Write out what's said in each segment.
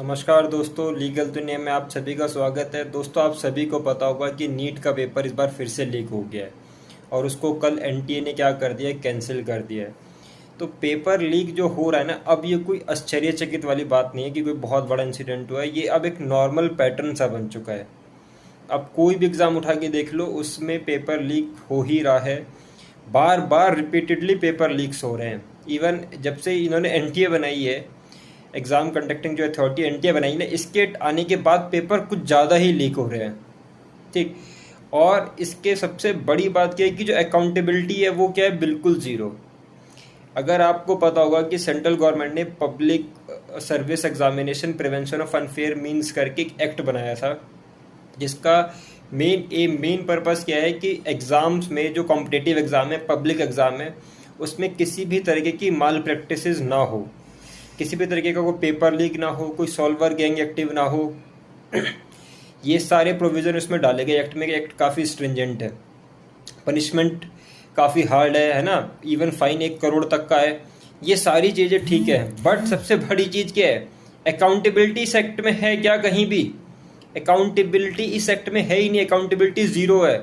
नमस्कार दोस्तों, लीगल दुनिया में आप सभी का स्वागत है। दोस्तों, आप सभी को पता होगा कि नीट का पेपर इस बार फिर से लीक हो गया है और उसको कल एनटीए ने क्या कर दिया है, कैंसिल कर दिया है। तो पेपर लीक जो हो रहा है ना, अब ये कोई आश्चर्यचकित वाली बात नहीं है कि कोई बहुत बड़ा इंसिडेंट हुआ है। ये अब एक नॉर्मल पैटर्न सा बन चुका है। अब कोई भी एग्ज़ाम उठा के देख लो, उसमें पेपर लीक हो ही रहा है। बार बार रिपीटेडली पेपर लीक्स हो रहे हैं। इवन जब से इन्होंने एनटीए बनाई है, एग्ज़ाम कंडक्टिंग जो अथॉरिटी एनटीए बनाई ना, इसके आने के बाद पेपर कुछ ज़्यादा ही लीक हो रहे हैं। ठीक। और इसके सबसे बड़ी बात क्या है कि जो अकाउंटेबिलिटी है वो क्या है, बिल्कुल ज़ीरो। अगर आपको पता होगा कि सेंट्रल गवर्नमेंट ने public service examination prevention of unfair means करके एक एक्ट बनाया था, जिसका मेन पर्पस क्या है कि एग्ज़ाम्स में जो कॉम्पिटिटिव एग्ज़ाम है, पब्लिक एग्ज़ाम है, उसमें किसी भी तरीके की माल प्रैक्टिसेस ना हो, किसी भी तरीके का कोई पेपर लीक ना हो, कोई सॉल्वर गैंग एक्टिव ना हो। ये सारे प्रोविज़न उसमें डाले गए एक्ट में। एक्ट काफ़ी स्ट्रिंजेंट है, पनिशमेंट काफ़ी हार्ड है ना, इवन फाइन 1 करोड़ तक का है। ये सारी चीज़ें ठीक है, बट सबसे बड़ी चीज़ क्या है, अकाउंटेबिलिटी इस एक्ट में है क्या? कहीं भी अकाउंटेबिलिटी इस एक्ट में है ही नहीं। अकाउंटेबिलिटी ज़ीरो है।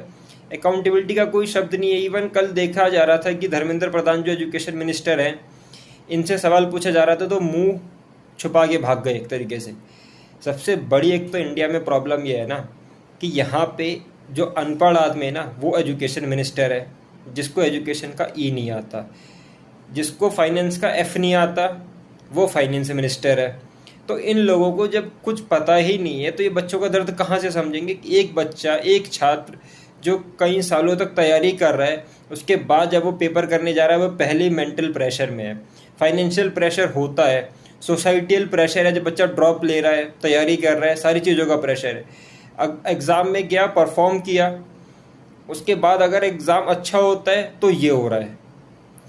अकाउंटेबिलिटी का कोई शब्द नहीं है। इवन कल देखा जा रहा था कि धर्मेंद्र प्रधान जो एजुकेशन मिनिस्टर हैं, इनसे सवाल पूछा जा रहा था तो मुंह छुपा के भाग गए एक तरीके से। सबसे बड़ी एक तो इंडिया में प्रॉब्लम ये है ना कि यहाँ पे जो अनपढ़ आदमी है ना, वो एजुकेशन मिनिस्टर है, जिसको एजुकेशन का ई नहीं आता, जिसको फाइनेंस का एफ नहीं आता, वो फाइनेंस मिनिस्टर है। तो इन लोगों को जब कुछ पता ही नहीं है तो ये बच्चों का दर्द कहाँ से समझेंगे कि एक बच्चा, एक छात्र जो कई सालों तक तैयारी कर रहा है, उसके बाद जब वो पेपर करने जा रहा है, वो पहले ही मेंटल प्रेशर में है, फाइनेंशियल प्रेशर होता है, सोसाइटियल प्रेशर है, जब बच्चा ड्रॉप ले रहा है, तैयारी कर रहा है, सारी चीज़ों का प्रेशर है। अब एग्ज़ाम में गया, परफॉर्म किया, उसके बाद अगर एग्ज़ाम अच्छा होता है तो ये हो रहा है।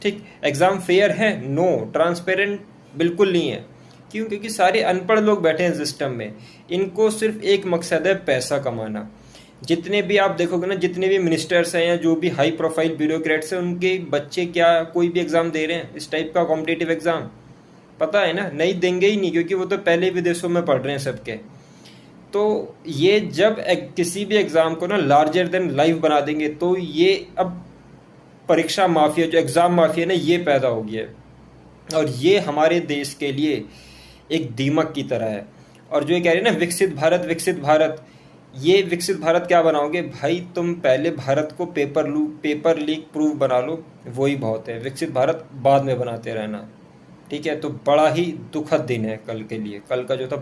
ठीक। एग्ज़ाम फेयर है? नो, ट्रांसपेरेंट बिल्कुल नहीं है। क्यों? क्योंकि सारे अनपढ़ लोग बैठे हैं सिस्टम में। इनको सिर्फ एक मकसद है, पैसा कमाना। जितने भी आप देखोगे ना, जितने भी मिनिस्टर्स हैं या जो भी हाई प्रोफाइल ब्यूरोक्रेट्स हैं, उनके बच्चे क्या कोई भी एग्ज़ाम दे रहे हैं इस टाइप का कॉम्पिटिटिव एग्ज़ाम? पता है ना, नहीं देंगे ही नहीं, क्योंकि वो तो पहले विदेशों में पढ़ रहे हैं सबके। तो ये जब किसी भी एग्ज़ाम को ना लार्जर देन लाइफ बना देंगे, तो ये अब परीक्षा माफिया, जो एग्ज़ाम माफिया ना, ये पैदा हो गया है। और ये हमारे देश के लिए एक दीमक की तरह है। और जो ये कह रहे हैं ना, विकसित भारत, विकसित भारत, ये विकसित भारत क्या बनाओगे भाई? तुम पहले भारत को पेपर लीक प्रूफ बना लो, वही बहुत है। विकसित भारत बाद में बनाते रहना। ठीक है। तो बड़ा ही दुखद दिन है कल के लिए। कल का जो था